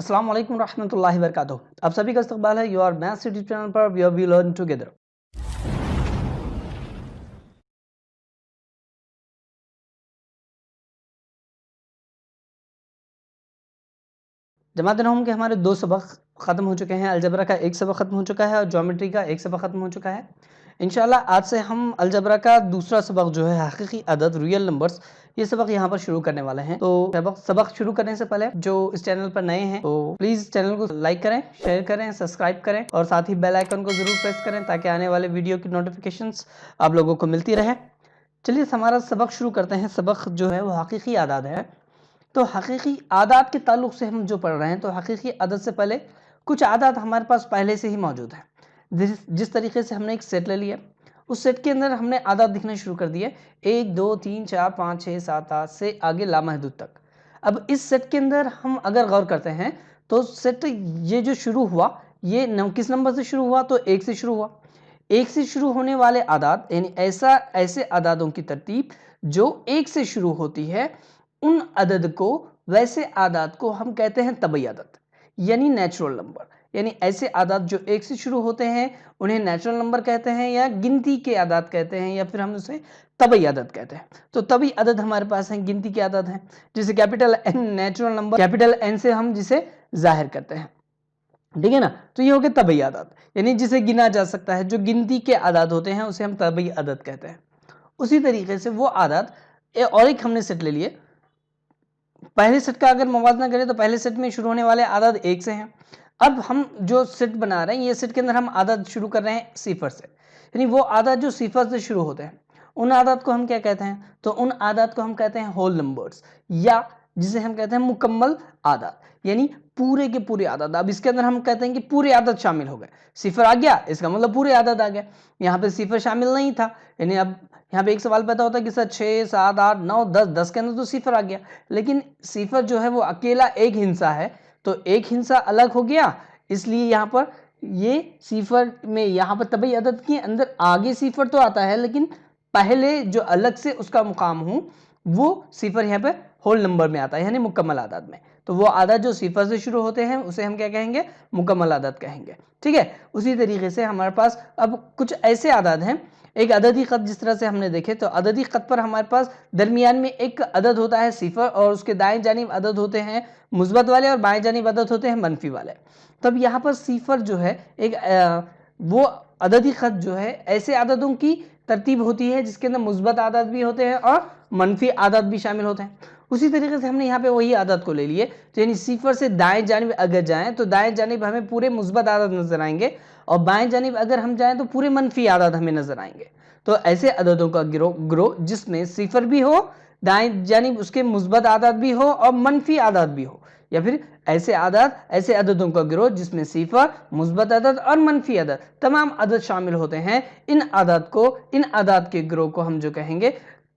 अस्सलाम वालेकुम रहमतुल्लाहि व बरकातुहू। आप सभी का इस्तकबाल है योर मैथ्स यूट्यूब चैनल पर वेयर वी लर्न टुगेदर। जमात हम के हमारे 2 सबक ख़त्म हो चुके हैं। अलजबरा का 1 सबक ख़त्म हो चुका है और ज्योमेट्री का 1 सबक ख़त्म हो चुका है। इंशाल्लाह आज से हम अलजबरा का दूसरा सबक जो है हकीकी अदद रियल नंबर्स, ये सबक यहाँ पर शुरू करने वाले हैं। तो सबक शुरू करने से पहले जो इस चैनल पर नए हैं तो प्लीज़ चैनल को लाइक करें, शेयर करें, सब्सक्राइब करें और साथ ही बेल आइकन को ज़रूर प्रेस करें ताकि आने वाले वीडियो की नोटिफिकेशंस आप लोगों को मिलती रहे। चलिए हमारा सबक शुरू करते हैं। सबक जो है वो हकीकी आदाद है। तो हकीकी आदाद के ताल्लुक से हम जो पढ़ रहे हैं तो हकीकी अदद से पहले कुछ आदाद हमारे पास पहले से ही मौजूद है। जिस तरीके से हमने एक सेट ले लिया, उस सेट के अंदर हमने आदाद लिखने शुरू कर दिए 1 2 3 4 5 6 7 8 से आगे लामहदूद तक। अब इस सेट के अंदर हम अगर गौर करते हैं तो सेट ये जो शुरू हुआ ये किस नंबर से शुरू हुआ, तो 1 से शुरू हुआ। 1 से शुरू होने वाले आदाद यानी ऐसे आदादों की तरतीब जो 1 से शुरू होती है, उन अदद को वैसे आदाद को हम कहते हैं तबई अदद यानी नेचुरल नंबर। यानी ऐसे आदाद जो 1 से शुरू होते हैं उन्हें नेचुरल नंबर कहते हैं या गिनती के आदाद कहते हैं या फिर हम उसे तबई अदद कहते हैं। तो तबई अदद हमारे पास हैं, गिनती के आदाद हैं, जिसे capital N natural number capital N से हम जिसे जाहिर करते हैं, ठीक है ना। तो ये हो गए तबई आदाद यानी जिसे गिना जा सकता है, जो गिनती के आदाद होते हैं उसे हम तबई अदद कहते हैं। उसी तरीके से वो आदाद और एक हमने सेट ले लिए। पहले सेट का अगर मुवाजना करें तो पहले सेट में शुरू होने वाले आदाद 1 से हैं। अब हम जो सेट बना रहे हैं ये सेट के अंदर हम आदाद शुरू कर रहे हैं सिफर से, यानी वो आदाद जो सिफर से शुरू होते हैं उन आदाद को हम क्या कहते हैं, तो उन आदाद को हम कहते हैं होल नंबर्स या जिसे हम कहते हैं मुकम्मल आदाद यानी पूरे के पूरे आदाद। अब इसके अंदर हम कहते हैं कि पूरे आदाद शामिल हो गए। सिफर आ गया इसका मतलब पूरे आदाद आ गया। यहाँ पे सिफर शामिल नहीं था, यानी अब यहाँ पे एक सवाल पैदा होता है कि सर 6 7 8 9 10 के अंदर तो सिफर आ गया, लेकिन सिफर जो है वो अकेला एक हिस्सा है, तो एक हिस्सा अलग हो गया, इसलिए यहाँ पर ये सिफर में यहाँ पर तबई अदद के अंदर आगे सिफर तो आता है लेकिन पहले जो अलग से उसका मुकाम हूँ वो सिफर यहाँ पे होल नंबर में आता है यानी मुकम्मल आदाद में। तो वो आदाद जो सिफर से शुरू होते हैं उसे हम क्या कहेंगे, मुकम्मल आदाद कहेंगे, ठीक है। उसी तरीके से हमारे पास अब कुछ ऐसे आदाद हैं, एक अददी ख़त जिस तरह से हमने देखे तो अददी ख़त पर हमारे पास दरमियान में एक अदद होता है सिफर और उसके दाएं जानिब अदद होते हैं मुस्बत वाले और बाएं जानिब अदद होते हैं मनफी वाले। तब यहाँ पर सिफर जो है एक वो अददी ख़त जो है ऐसे आददों की तरतीब होती है जिसके अंदर मुस्बत आदाद भी होते हैं और मनफी आदाद भी शामिल होते हैं। उसी तरीके से हमने यहाँ पे वही आदाद को ले लिए, तो यानी सिफर से दाएं जानिब अगर जाएं तो दाएं जानिब हमें पूरे मुस्बत आदाद नजर आएंगे और बाएं जानिब अगर हम जाएं तो पूरे मनफी आदाद हमें नजर आएंगे। तो ऐसे अददों का गिरोह जिसमें सिफर भी हो, दाएं जानिब उसके मुस्बत आदाद भी हो और मनफी आदाद भी हो, या फिर ऐसे अददों का गिरोह जिसमें सिफर, मुस्बत अदद और मनफी अदद तमाम अदद शामिल होते हैं। इन आदाद के गिरोह को हम जो कहेंगे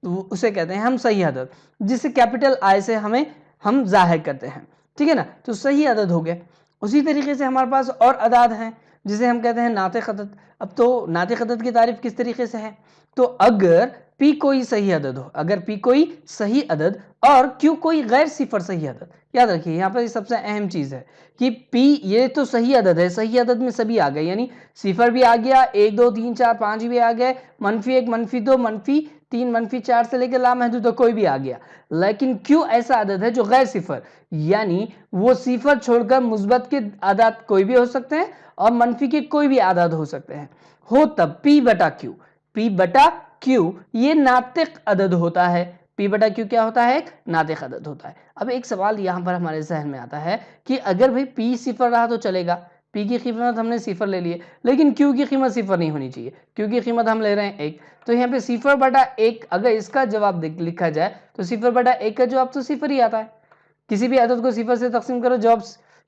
तो उसे कहते हैं हम सही अदद, जिसे कैपिटल आई से हम जाहिर करते हैं, ठीक है ना। तो सही अदद हो गए। उसी तरीके से हमारे पास और अदाद हैं जिसे हम कहते हैं नातिक अदद। अब तो नातिक अदद की तारीफ किस तरीके से है, तो अगर पी कोई सही अदद हो, अगर पी कोई सही अदद और क्यू कोई गैर सिफर सही अदद। याद रखिए यहाँ पर सबसे अहम चीज है कि पी ये तो सही अदद है, सही अदद में सभी आ गए यानी सिफर भी आ गया, 1 2 3 4 5 भी आ गए, मनफी 1 मनफी 2 मनफी 3 मनफी 4 से लेकर लामहदूद तो कोई भी आ गया। लेकिन क्यू ऐसा अदद है जो गैर सिफर यानी वो सिफर छोड़कर मुस्बत के आदाद कोई भी हो सकते हैं और मनफी के कोई भी आदाद हो सकते हैं, हो तब पी बटा क्यू ये नातिक अदद होता है। पी बटा क्यू क्या होता है, एक नातिक अदद होता है। अब एक सवाल यहाँ पर हमारे जहन में आता है कि अगर भाई पी सिफर रहा तो चलेगा, पी की कीमत हमने सिफर ले लिए, लेकिन क्यू की कीमत सिफर नहीं होनी चाहिए, क्यू की कीमत हम ले रहे हैं 1, तो यहाँ पे सिफर बटा 1 अगर इसका जवाब लिखा जाए तो सिफर बटा 1 का जवाब तो सिफर ही आता है। किसी भी अदद को सिफर से तकसीम करो जवाब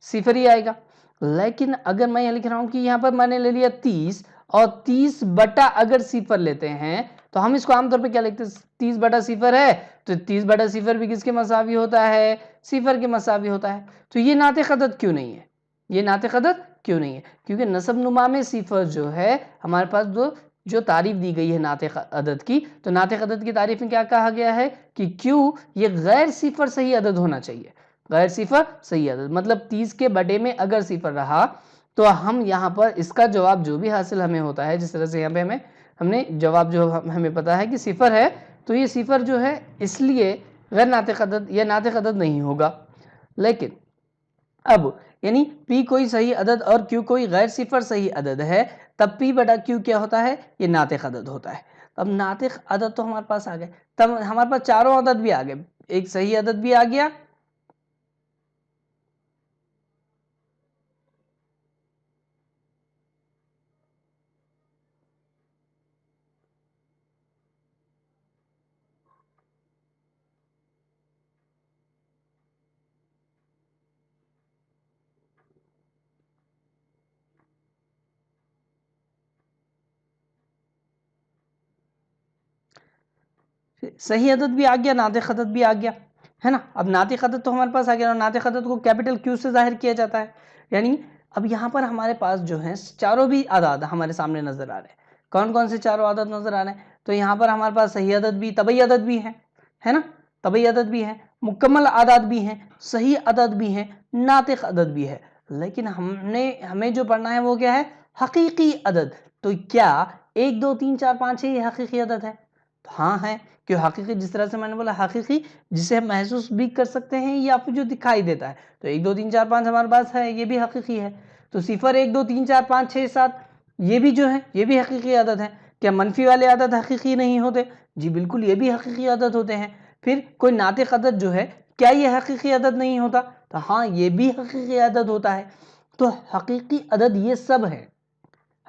सिफर ही आएगा। लेकिन अगर मैं यहाँ लिख रहा हूँ कि यहाँ पर मैंने ले लिया 30 और 30 बटा अगर सिफर लेते हैं तो हम इसको आमतौर पे क्या लिखते हैं, 30 बटा सिफर है तो 30 बटा सिफर भी किसके मसावी होता है, सिफर के मसावी होता है। तो ये नातिक अदद क्यों नहीं है, ये नातिक अदद क्यों नहीं है, क्योंकि नसब नुमा में सिफर जो है हमारे पास जो तारीफ दी गई है नातिक अदद की, तो नातिक अदद की तारीफ में क्या कहा गया है कि क्यू ये गैर सिफर सही अदद होना चाहिए। غیر صفر صحیح عدد، مطلب 30 کے بڑے میں اگر صفر رہا تو ہم یہاں پر اس کا جواب جو بھی حاصل ہمیں ہوتا ہے، جس طرح سے یہاں پہ ہم نے جواب جو ہمیں پتا ہے کہ صفر ہے، تو یہ صفر جو ہے اس لیے غیر ناطق عدد یا ناطق عدد نہیں ہوگا۔ لیکن اب یعنی پی کوئی صحیح عدد اور کیو کوئی غیر صفر صحیح عدد ہے، تب پی بٹا کیو کیا ہوتا ہے؟ یہ ناطق عدد ہوتا ہے۔ اب ناطق عدد تو ہمارے پاس آ گئے، تب ہمارے پاس چاروں عدد بھی آ گئے، ایک صحیح عدد بھی آ گیا، صحیح عدد بھی آ گیا، ناطق عدد بھی آ گیا ہے نا۔ اب ناطق عدد تو ہمارے پاس آ گیا، اور ناطق عدد کو کیپٹل کیو سے ظاہر کیا جاتا ہے، یعنی اب یہاں پر ہمارے پاس جو ہیں چاروں بھی اعداد ہمارے سامنے نظر آ رہے ہیں۔ کون کون سے چاروں عدد نظر آ رہے ہیں؟ تو یہاں پر ہمارے پاس صحیح عدد بھی، طبعی عدد بھی ہے نا، طبعی عدد بھی ہے، مکمل اعداد بھی ہیں، صحیح عدد بھی ہیں، ناطق عدد بھی ہے۔ لیکن ہمیں جو پڑھنا ہے وہ کیا ہے؟ حقیقی عدد۔ تو کیا 1 2 3 4 5 6 یہ حقیقی عدد ہے؟ ہاں ہے، کیوں حقیقی، جس طرح سے میں نے بولا حقیقی جسے ہم محسوس بھی کر سکتے ہیں یا پھر جو دکھائی دیتا ہے، تو 1 2 3 4 5 ہمارے پاس ہے، یہ بھی حقیقی ہے۔ تو 0 1 2 3 4 5 6 7 یہ بھی جو ہے یہ بھی حقیقی عدد ہے۔ کیا منفی والے عدد حقیقی نہیں ہوتے؟ جی بالکل، یہ بھی حقیقی عدد ہوتے ہیں۔ پھر کوئی ناطق عدد جو ہے کیا یہ حقیقی عدد نہیں ہوتا؟ تو ہاں یہ بھی حقیقی عدد ہوتا ہے۔ تو حقیقی عدد یہ سب ہے،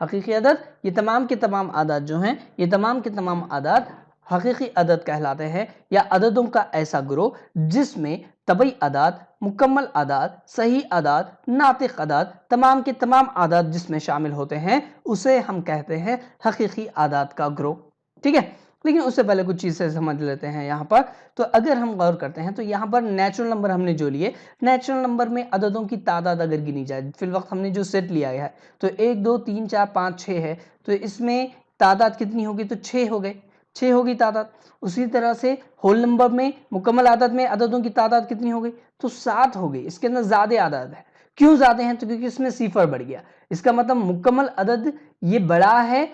حقیقی عدد یہ تمام کے تمام اعداد جو ہیں، یہ تمام کے تمام اعداد حقیقی عدد کہلاتے ہیں، یا عددوں کا ایسا گروہ جس میں طبعی اعداد، مکمل اعداد، صحیح اعداد، ناطق اعداد، تمام کے تمام اعداد جس میں شامل ہوتے ہیں، اسے ہم کہتے ہیں حقیقی اعداد کا گروہ۔ ٹھیک ہے، لیکن اس سے پہلے کچھ چیزیں سمجھ لیتے ہیں یہاں پر۔ تو اگر ہم غور کرتے ہیں تو یہاں پر نیچرل نمبر ہم نے جو لیے، نیچرل نمبر میں عددوں کی تعداد اگر گنی جائے، فی الوقت ہم نے جو سیٹ لیا ہے تو 1 2 3 4 5 6 ہے، تو اس میں تعداد کتنی ہوگی؟ تو 6 ہو گئے، 6 ہوگی تعداد۔ اسی طرح سے ہول نمبر میں، مکمل عدد میں عددوں کی تعداد کتنی ہو گئی؟ تو 7 ہو گئی۔ اس کے اندر زیادہ عدد ہے، کیوں زیادہ ہیں؟ تو کیونکہ اس میں صفر بڑھ گیا، اس کا مطلب مکمل عدد یہ بڑا ہے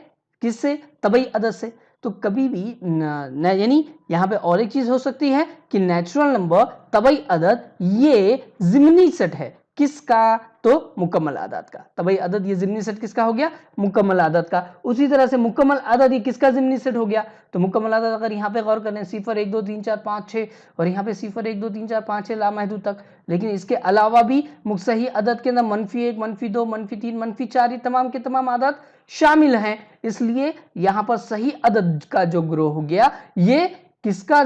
کس سے؟ طبعی عدد سے۔ تو کبھی بھی یعنی یہاں پہ اور ایک چیز ہو سکتی ہے کہ نیچرل نمبر، طبعی عدد یہ ضمنی سیٹ ہے، کس کا؟ تو مکمل اعداد کا۔ طبعی عدد یہ ضمنی سیٹ کس کا ہو گیا؟ مکمل عدد کا۔ اسی طرح سے مکمل عدد یہ کس کا ضمنی سیٹ ہو گیا؟ تو مکمل عدد اگر یہاں پہ غور کریں 0 1 2 3 4 5 6 اور یہاں پہ 0 1 2 3 4 5 6 لامحدود تک، لیکن اس کے علاوہ بھی صحیح عدد کے اندر -1 -2 -3 -4 یہ تمام کے تمام عدد شامل ہیں۔ اس لیے یہاں پر صحیح عدد کا جو گروہ ہو گیا، یہ کس کا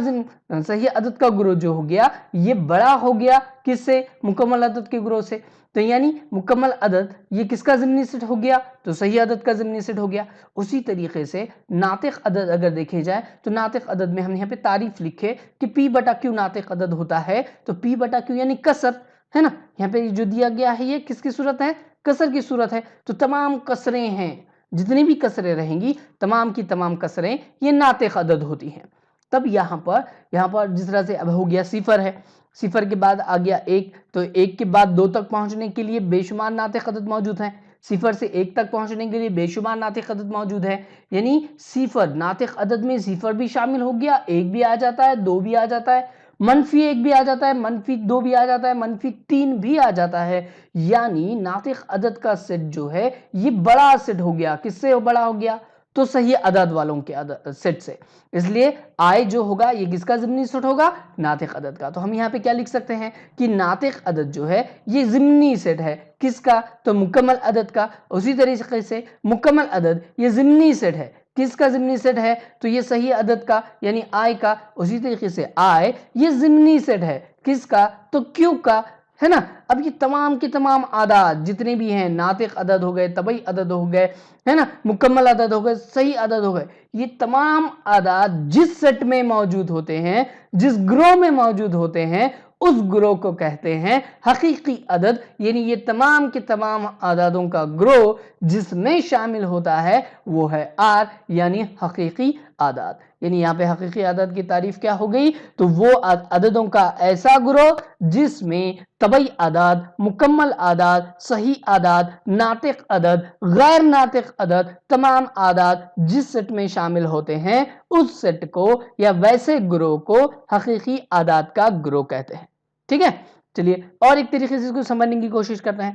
صحیح عدد کا گروہ جو ہو گیا یہ بڑا ہو گیا کس سے؟ مکمل عدد کے گروہ سے۔ تو یعنی مکمل عدد یہ کس کا ضمنی سیٹ ہو گیا؟ تو صحیح عدد کا ضمنی سیٹ ہو گیا۔ اسی طریقے سے ناطق عدد اگر دیکھے جائے تو ناطق عدد میں ہم نے یہاں پہ تعریف لکھے کہ پی بٹا کیو ناطق عدد ہوتا ہے۔ تو پی بٹا کیو یعنی کسر ہے نا، یہاں پہ جو دیا گیا ہے یہ کس کی صورت ہے؟ کسر کی صورت ہے۔ تو تمام کسریں ہیں، جتنی بھی کسریں رہیں گی تمام کی تمام کسریں یہ ناطق عدد ہوتی ہیں۔ تب یہاں پر جس طرح سے اب ہو گیا 0 ہے، 0 کے بعد آ گیا 1، تو 1 کے بعد 2 تک پہنچنے کے لیے بے شمار ناطق عدد موجود ہیں، 0 سے 1 تک پہنچنے کے لیے بے شمار ناطق عدد موجود ہے، یعنی 0 ناطق عدد میں 0 بھی شامل ہو گیا، 1 بھی آ جاتا ہے، 2 بھی آ جاتا ہے، -1 بھی آ جاتا ہے، -2 بھی آ جاتا ہے، -3 بھی آ جاتا ہے، یعنی ناطق عدد کا سیٹ جو ہے یہ بڑا سیٹ ہو گیا۔ کس سے بڑا ہو گیا؟ تو صحیح عدد والوں کے سیٹ سے۔ اس لیے آئے جو ہوگا یہ کس کا ضمنی سیٹ ہوگا؟ ناطق عدد کا۔ تو ہم یہاں پہ کیا لکھ سکتے ہیں کہ ناطق عدد جو ہے یہ ضمنی سیٹ ہے، کس کا؟ تو مکمل عدد کا۔ اسی طریقے سے مکمل عدد یہ ضمنی سیٹ ہے، کس کا ضمنی سیٹ ہے؟ تو یہ صحیح عدد کا یعنی آئے کا۔ اسی طریقے سے آئے یہ ضمنی سیٹ ہے، کس کا؟ تو کیو کا، ہے نا۔ اب یہ تمام کے تمام اعداد جتنے بھی ہیں، ناطق عدد ہو گئے، طبعی عدد ہو گئے، ہے نا، مکمل عدد ہو گئے، صحیح عدد ہو گئے، یہ تمام اعداد جس سیٹ میں موجود ہوتے ہیں، جس گروہ میں موجود ہوتے ہیں، اس گروہ کو کہتے ہیں حقیقی عدد، یعنی یہ تمام کے تمام اعدادوں کا گروہ جس میں شامل ہوتا ہے وہ ہے آر، یعنی حقیقی اعداد. یعنی یہاں پہ حقیقی اعداد کی تعریف کیا ہو گئی؟ تو وہ عددوں کا ایسا گروہ جس میں طبعی اعداد، مکمل اعداد، صحیح اعداد، ناطق عدد، غیر ناطق عدد، تمام اعداد جس سیٹ میں شامل ہوتے ہیں اس سیٹ کو یا ویسے گروہ کو حقیقی اعداد کا گروہ کہتے ہیں. ٹھیک ہے، چلیے اور ایک طریقے سے اس کو سمجھنے کی کوشش کرتے ہیں.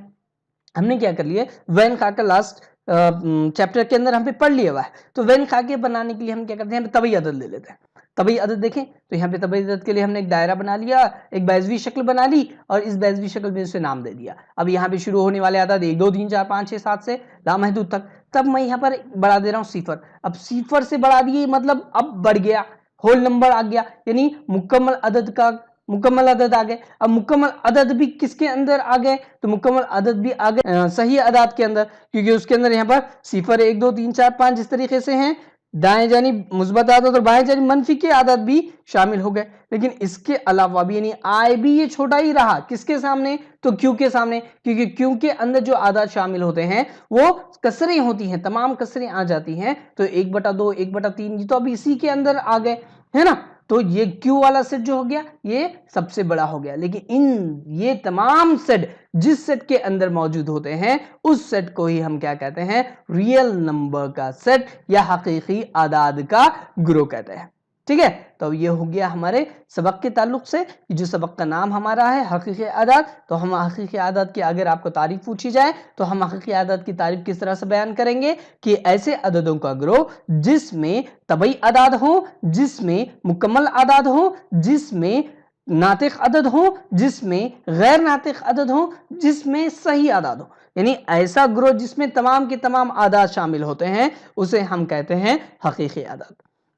ہم نے کیا کر لیا، وین خاکہ لاسٹ چیپٹر کے اندر ہم پہ پڑھ لیا ہوا ہے. تو وین خاکے بنانے کے لیے ہم کیا کرتے ہیں، طبعی عدد لے لیتے ہیں. طبعی عدد دیکھیں تو یہاں پہ طبعی عدد کے لیے ہم نے ایک دائرہ بنا لیا، ایک بیضوی شکل بنا لی اور اس بیضوی شکل میں اسے نام دے دیا. اب یہاں پہ شروع ہونے والے عدد 1 2 3 4 5 6 7 سے لامحدود تک. تب میں یہاں پر بڑھا دے رہا ہوں صفر. اب صفر سے بڑھا دیے مطلب اب بڑھ گیا، ہول نمبر آ گیا، یعنی مکمل عدد آ گئے. اب مکمل عدد بھی کس کے اندر آ گئے؟ تو مکمل عدد بھی آ گئے صحیح اعداد کے اندر، کیونکہ اس کے اندر یہاں پر 0 1 2 3 4 5 اس طریقے سے ہیں. دائیں جانب مثبت اعداد اور بائیں جانب منفی کے اعداد بھی شامل ہو گئے. لیکن اس کے علاوہ بھی یعنی آئے بھی یہ چھوٹا ہی رہا کس کے سامنے؟ تو کیو کے سامنے، کیونکہ کیو کے اندر جو اعداد شامل ہوتے ہیں وہ کسریں ہوتی ہیں، تمام کسریں آ جاتی ہیں. تو 1/2 1/3 یہ تو اب اسی کے اندر آ گئے ہے نا. تو یہ کیو والا سیٹ جو ہو گیا یہ سب سے بڑا ہو گیا. لیکن یہ تمام سیٹ جس سیٹ کے اندر موجود ہوتے ہیں اس سیٹ کو ہی ہم کیا کہتے ہیں؟ ریئل نمبر کا سیٹ یا حقیقی اعداد کا گروہ کہتے ہیں. ٹھیک ہے، تو یہ ہو گیا ہمارے سبق کے تعلق سے. جو سبق کا نام ہمارا ہے حقیقی اعداد. تو ہم حقیقی اعداد کی اگر آپ کو تعریف پوچھی جائے تو ہم حقیقی اعداد کی تعریف کس طرح سے بیان کریں گے کہ ایسے عددوں کا گروہ جس میں طبعی اعداد ہوں، جس میں مکمل اعداد ہوں، جس میں ناطق عدد ہوں، جس میں غیر ناطق عدد ہوں، جس میں صحیح اعداد ہوں. یعنی ایسا گروہ جس میں تمام کے تمام اعداد شامل ہوتے ہیں اسے ہم کہتے ہیں حقیقی اعداد.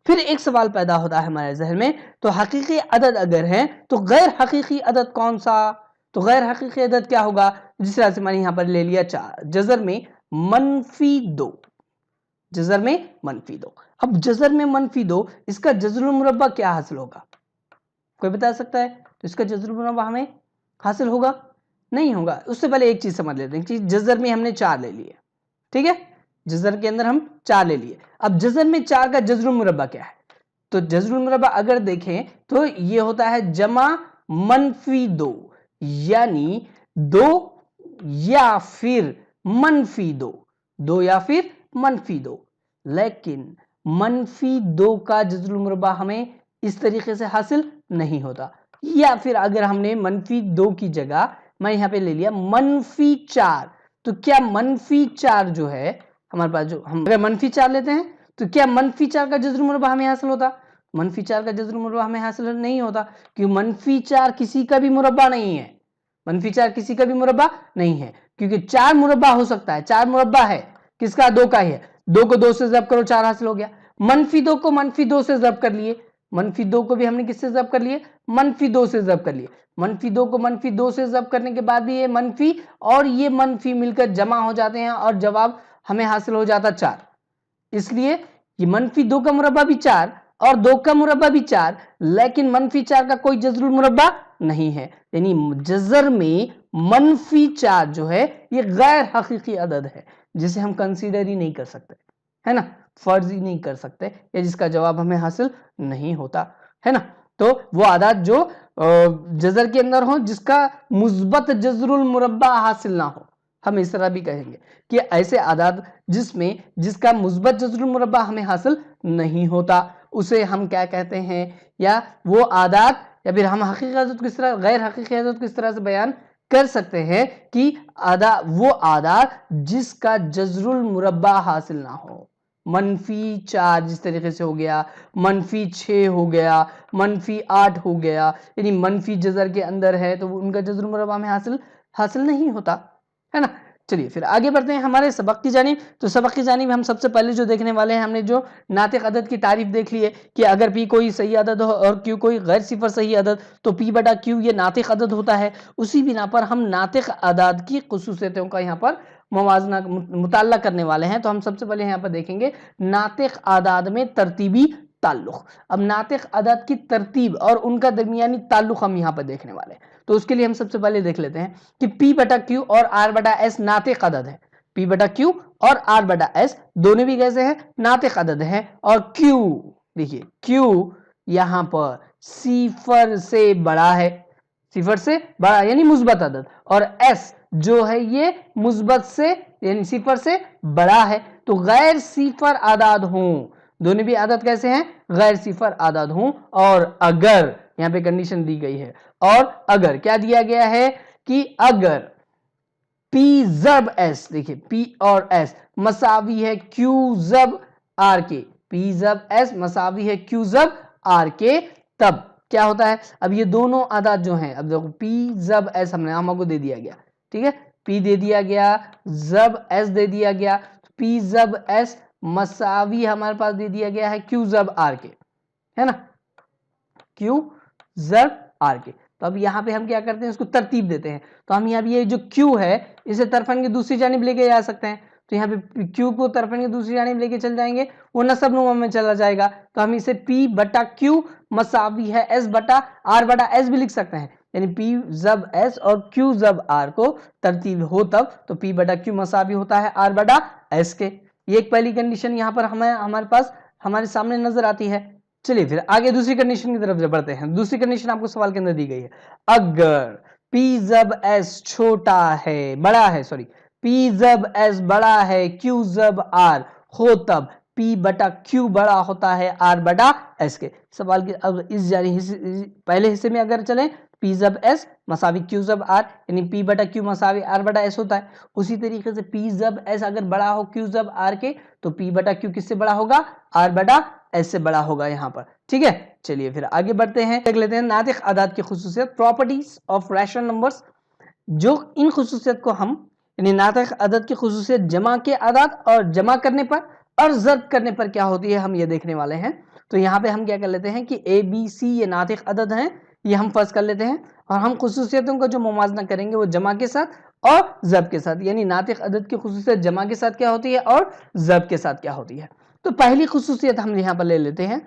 پھر ایک سوال پیدا ہوتا ہے ہمارے ذہن میں، تو حقیقی عدد اگر ہے تو غیر حقیقی عدد کون سا؟ تو غیر حقیقی عدد کیا ہوگا؟ جس طرح سے میں نے یہاں پر لے لیا 4 جذر میں -2. جذر میں -2. اب جذر میں -2 اس کا جذر المربع کیا حاصل ہوگا؟ کوئی بتا سکتا ہے؟ تو اس کا جذر المربع ہمیں حاصل ہوگا؟ نہیں ہوگا. اس سے پہلے ایک چیز سمجھ لیتے ہیں کہ جذر میں ہم نے 4 لے لیے. ٹھیک ہے، جذر کے اندر ہم 4 لے لیے. اب جذر میں 4 کا جذر المربع کیا ہے؟ تو جذر المربع اگر دیکھیں تو یہ ہوتا ہے جمع -2، یعنی 2 یا پھر -2، 2 یا پھر -2. لیکن -2 کا جذر المربع ہمیں اس طریقے سے حاصل نہیں ہوتا. یا پھر اگر ہم نے -2 کی جگہ میں یہاں پہ لے لیا -4، تو کیا -4 جو ہے ہمارے پاس، جو ہم اگر -4 لیتے ہیں تو کیا -4 کا جذر المربع ہمیں حاصل ہوتا؟ -4 کا جذر المربع ہمیں حاصل نہیں ہوتا، کیونکہ -4 کسی کا بھی مربع نہیں ہے. -4 کسی کا بھی مربع نہیں ہے، کیونکہ 4 مربع ہو سکتا ہے. 4 مربع ہے کس کا؟ 2 کا ہی ہے. 2 کو 2 سے ضرب کرو 4 حاصل ہو گیا. -2 کو -2 سے ضرب کر لیے. -2 کو بھی ہم نے کس سے ضرب کر لیے؟ -2 سے ضرب کر لیے. -2 کو -2 سے ضرب کرنے کے بعد بھی یہ منفی اور یہ منفی مل کر جمع ہو جاتے ہیں اور جواب ہمیں حاصل ہو جاتا 4. اس لیے یہ -2 کا مربع بھی 4 اور 2 کا مربع بھی 4، لیکن -4 کا کوئی جذر المربع نہیں ہے. یعنی جذر میں -4 جو ہے یہ غیر حقیقی عدد ہے جسے ہم کنسیڈر ہی نہیں کر سکتے، ہے نا، فرض ہی نہیں کر سکتے، یا جس کا جواب ہمیں حاصل نہیں ہوتا ہے نا. تو وہ اعداد جو جذر کے اندر ہوں جس کا مثبت جذر المربع حاصل نہ ہو، ہم اس طرح بھی کہیں گے کہ ایسے اعداد جس کا مثبت جذر المربع ہمیں حاصل نہیں ہوتا اسے ہم کیا کہتے ہیں؟ یا وہ اعداد، یا پھر ہم حقیقی عدد کس طرح، غیر حقیقی عدد کس طرح سے بیان کر سکتے ہیں کہ وہ اعداد جس کا جذر المربع حاصل نہ ہو. -4 جس طریقے سے ہو گیا، -6 ہو گیا، -8 ہو گیا، یعنی منفی جذر کے اندر ہے تو ان کا جذر المربع میں حاصل نہیں ہوتا ہے نا. چلیے پھر آگے بڑھتے ہیں ہمارے سبق کی جانب. تو سبق کی جانب ہم سب سے پہلے جو دیکھنے والے ہیں، ہم نے جو ناطق عدد کی تعریف دیکھ لی ہے کہ اگر P کوئی صحیح عدد ہو اور Q کوئی غیر صفر صحیح عدد تو P/Q یہ ناطق عدد ہوتا ہے. اسی بنا پر ہم ناطق اعداد کی خصوصیتوں کا یہاں پر موازنہ مطالعہ کرنے والے ہیں. تو ہم سب سے پہلے یہاں پر دیکھیں گے ناطق اعداد میں ترتیبی تعلق. اب ناطق اعداد کی ترتیب اور ان کا درمیانی تعلق ہم یہاں پر دیکھنے والے ہیں. تو اس کے لیے ہم سب سے پہلے دیکھ لیتے ہیں کہ P/Q اور R/S ناطق عدد ہے. P बटा Q और R बटा S दोनों भी कैसे हैं, नातिक अदद हैं, और Q देखिए Q यहां पर सिफर से बड़ा है, सिफर से बड़ा यानी मुस्बत अदद, और S जो है ये मुस्बत से यानी सिफर से बड़ा है। तो गैर सिफर आदाद हों, दोनों भी आदत कैसे हैं, गैर सिफर आदाद हों, और अगर यहां पे कंडीशन दी गई है, और अगर क्या दिया गया है कि अगर P जब S, देखिए P और S मसावी है Q जब R के, P जब S मसावी है Q जब R के, तब क्या होता है, अब ये दोनों आदाद जो हैं, अब देखो P जब S हमको दे दिया गया, ठीक है, P दे दिया गया, जब S दे दिया गया, P जब S मसावी हमारे पास दे दिया गया है Q जब R के, है ना, Q जब R के। तो अब यहाँ पे हम क्या करते हैं, इसको तरतीब देते हैं। तो हम यहाँ ये जो Q है इसे तरफन की दूसरी जानिब लेके जा सकते हैं, तो यहाँ पे Q को तरफन की दूसरी जानिब लेके चल जाएंगे, वो नसब नुमा में चला जाएगा, तो हम इसे P बटा Q मसावी है S बटा R बटा S भी लिख सकते हैं, यानी P जब S और Q जब R को तरतीब हो तब, तो P बटा Q मसावी होता है R बटा S के। ये एक पहली कंडीशन यहाँ पर हमारे पास हमारे सामने नजर आती है। चलिए फिर आगे दूसरी कंडीशन की तरफ बढ़ते हैं। दूसरी कंडीशन आपको सवाल के अंदर दी गई है, अगर P जब S छोटा है, बड़ा है, सॉरी, P जब S बड़ा है Q जब R हो तब P बटा Q बड़ा होता है R बटा S के। सवाल के अब इस पहले हिस्से में अगर चलें, P जब S मसावी Q जब R, यानी P बटा Q मसावी R बटा S होता है। उसी तरीके से P जब S अगर बड़ा हो Q जब R के, तो P बटा Q किससे बड़ा होगा, R बटा S से बड़ा होगा यहाँ पर, ठीक है। चलिए फिर आगे बढ़ते हैं, देख लेते हैं नातिक आदाद की खुसूसियत, प्रॉपर्टीज ऑफ रैशनल नंबर्स। जो इन खुसूसियत को हम यानी नातिक आदाद की खुसूसियत जमा के आदाद और जमा करने पर और ज़ब्त करने पर क्या होती है, हम ये देखने वाले हैं। तो यहाँ पे हम क्या कर लेते हैं कि A B C ये नातिक अदद हैं, ये हम फर्ज कर लेते हैं, और हम खुसूसियतों का जो मुवाजना करेंगे वो जमा के साथ और ज़ब्त के साथ, यानी नातिक अदद की खुसूसियत जमा के साथ क्या होती है और ज़ब्त के साथ क्या होती है। तो पहली खुसूसियत हम यहाँ पर ले लेते हैं।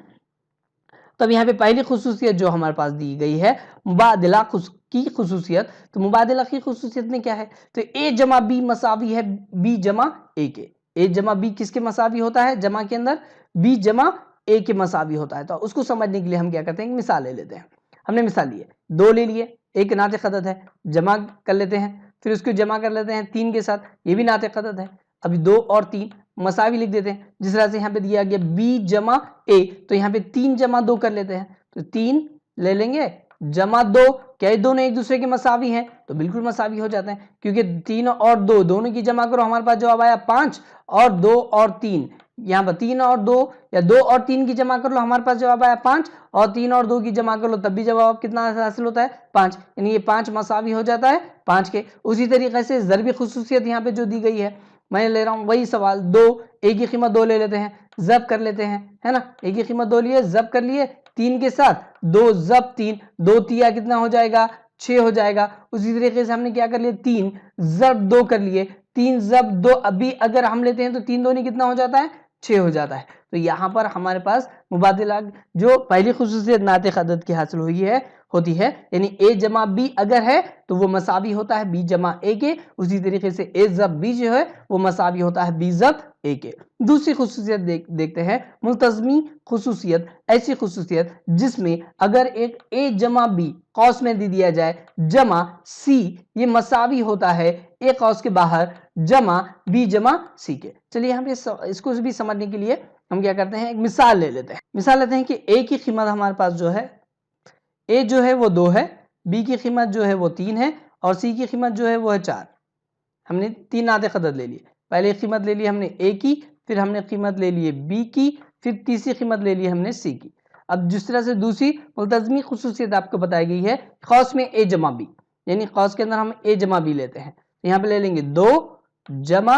तब यहाँ पे पहली खुसूसियत जो हमारे पास दी गई है मुबादला की खुसूसियत, तो मुबादला की खुसूसियत में क्या है, तो A जमा B मसावी है B जमा A के, A जमा B किसके मसावी होता है जमा के अंदर, B जमा A के मसावी होता है। तो उसको समझने के लिए हम क्या करते हैं, मिसाल ले लेते हैं। हमने मिसाल लिए, 2 ले लिए, एक नातिक अदद है, जमा कर लेते हैं, फिर उसको जमा कर लेते हैं 3 के साथ, ये भी नातिक अदद है। अभी 2 और 3 मसावी लिख देते हैं, जिस तरह से यहाँ पे दिया गया B जमा A, तो यहाँ पे 3 जमा 2 कर लेते हैं, तो 3 ले लेंगे जमा 2, क्या ये दोनों एक दूसरे के मसावी हैं, तो बिल्कुल मसावी हो जाते हैं, क्योंकि 3 और 2 दोनों की जमा करो, हमारे पास जवाब आया 5, और 2 और 3 यहाँ पर 3 और 2 या 2 और 3 की जमा कर लो, हमारे पास जवाब आया 5, और 3 और 2 की जमा कर लो तब भी जवाब कितना हासिल होता है 5, यानी ये 5 मसावी हो जाता है 5 के। उसी तरीके से ज़रबी खुसूसियत यहाँ पे जो दी गई है, मैं ले रहा हूँ वही सवाल, 2 A की कीमत 2 ले लेते हैं, जब कर लेते हैं, है ना, A की कीमत 2 लिए, जब कर लिए 3 के साथ, 2 जब 3, 2 तिया कितना हो जाएगा 6 हो जाएगा। उसी तरीके से हमने क्या कर लिया, 3 जब 2 कर लिए, 3 जब 2 अभी अगर हम लेते हैं तो 3 2 कितना हो जाता है 6 हो जाता है। तो यहाँ पर हमारे पास मुबादला जो पहली खुसूसियत नातिक अदद की हासिल हुई है होती है, यानी A जमा B अगर है तो वो मसावी होता है B जमा A के। उसी तरीके से A जब B जो है वो मसावी होता है B जब A के। दूसरी खुसूसियत देखते हैं, मुल्तज़मी खुसूसियत, ऐसी खुसूसियत जिसमें अगर एक A जमा B कौस में दे दिया जाए जमा C, ये मसावी होता है A कौस के बाहर जमा B जमा C के। चलिए हम इसको भी समझने के लिए हम क्या करते हैं, एक मिसाल ले लेते हैं। मिसाल लेते हैं कि A की कीमत हमारे पास जो है, A जो है वो 2 है, B की कीमत जो है वो 3 है, और C की कीमत जो है वो है 4। हमने 3 नातिक अदद ले लिए, पहले कीमत ले ली हमने A की, फिर हमने कीमत ले लिए B की, फिर तीसरी कीमत ले ली हमने C की। अब जिस तरह से दूसरी मुल्तज़मी खुसूसियत आपको बताई गई है खौस में A जमा B, यानी खौस के अंदर हम A जमा B लेते हैं, तो यहाँ पे ले लेंगे 2 जमा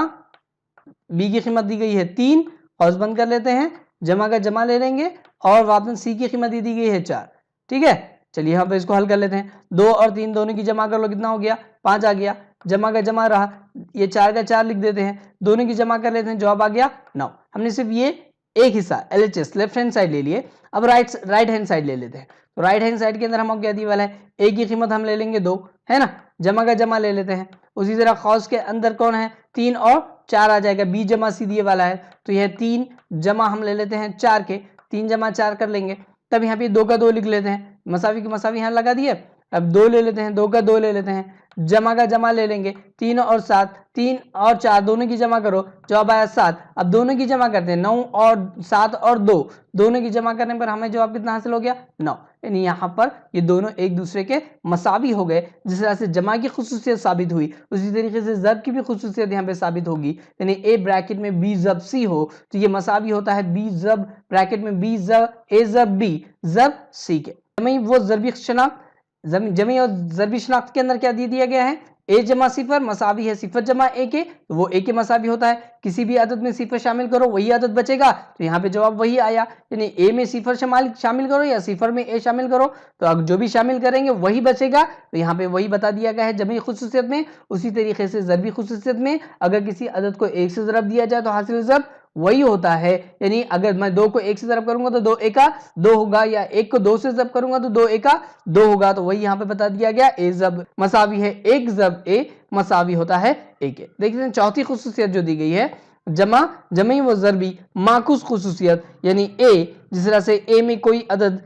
B की कीमत दी गई है 3, खौस बंद कर लेते हैं, जमा का जमा ले लेंगे, और वापस C की कीमत दी गई है 4, ठीक है। चलिए यहाँ पे इसको हल कर लेते हैं, 2 और 3 दोनों की जमा कर लो, कितना हो गया 5 आ गया, जमा का जमा रहा, ये 4 का 4 लिख देते हैं, दोनों की जमा कर लेते हैं, जवाब आ गया 9। हमने सिर्फ ये एक हिस्सा LHS लेफ्ट हैंड साइड ले लिए, अब राइट हैंड साइड ले लेते हैं। तो राइट हैंड साइड के अंदर हमको क्या दिया वाला है, A की कीमत हम ले लेंगे 2, है ना, जमा का जमा ले लेते हैं, اسی طرح قوس کے اندر کون ہے 3 اور 4 آ جائے گا, b جمع c دیے والا ہے تو یہ 3 جمع ہم لے لیتے ہیں 4 کے, 3 جمع 4 کر لیں گے, تب یہاں پہ 2 کا 2 لکھ لیتے ہیں, مساوی کے مساوی یہاں لگا دیے, اب 2 لے لیتے ہیں, 2 کا 2 لے لیتے ہیں, جمع کا جمع لے لیں گے 3 اور 7, 3 اور 4 دونوں کی جمع کرو, جواب آیا 7. اب دونوں کی جمع کرتے ہیں 9 اور 7 اور 2, دونوں کی جمع کرنے پر ہمیں جواب کتنا حاصل ہو گیا 9. یعنی یہاں پر یہ دونوں ایک دوسرے کے مساوی ہو گئے. جس طرح سے جمع کی خصوصیت ثابت ہوئی اسی طریقے سے ضرب کی بھی خصوصیت یہاں پہ ثابت ہوگی. یعنی اے بریکٹ میں بی ضرب سی ہو تو یہ مساوی ہوتا ہے بی ضرب بریکٹ میں بی ضرب اے ضرب بی ضرب سی کے. وہ ضربی شناخت جمعی اور ضربی شناخت کے اندر کیا دیا گیا ہے, اے جمع صفر مساوی ہے صفر جمع اے کے, تو وہ اے کے مساوی ہوتا ہے. کسی بھی عدد میں صفر شامل کرو وہی عدد بچے گا, تو یہاں پہ جواب وہی آیا. یعنی اے میں صفر شامل کرو یا صفر میں اے شامل کرو تو جو بھی شامل کریں گے وہی بچے گا, تو یہاں پہ وہی بتا دیا گیا ہے جمعی خصوصیت میں. اسی طریقے سے ضربی خصوصیت میں اگر کسی عدد کو 1 سے ضرب دیا جائے تو حاصل ضرب وہی ہوتا ہے. یعنی اگر میں 2 کو 1 سے ضرب کروں گا تو 2 1 کا 2 ہوگا, یا 1 کو 2 سے ضرب کروں گا تو 2 1 کا 2 ہوگا, تو وہی یہاں پہ بتا دیا گیا اے ضرب مساوی ہے 1 ضرب اے مساوی ہوتا ہے اے کے. دیکھتے ہیں چوتھی خصوصیت جو دی گئی ہے جمعی و ضربی معکوس خصوصیت. یعنی اے جس طرح سے اے میں کوئی عدد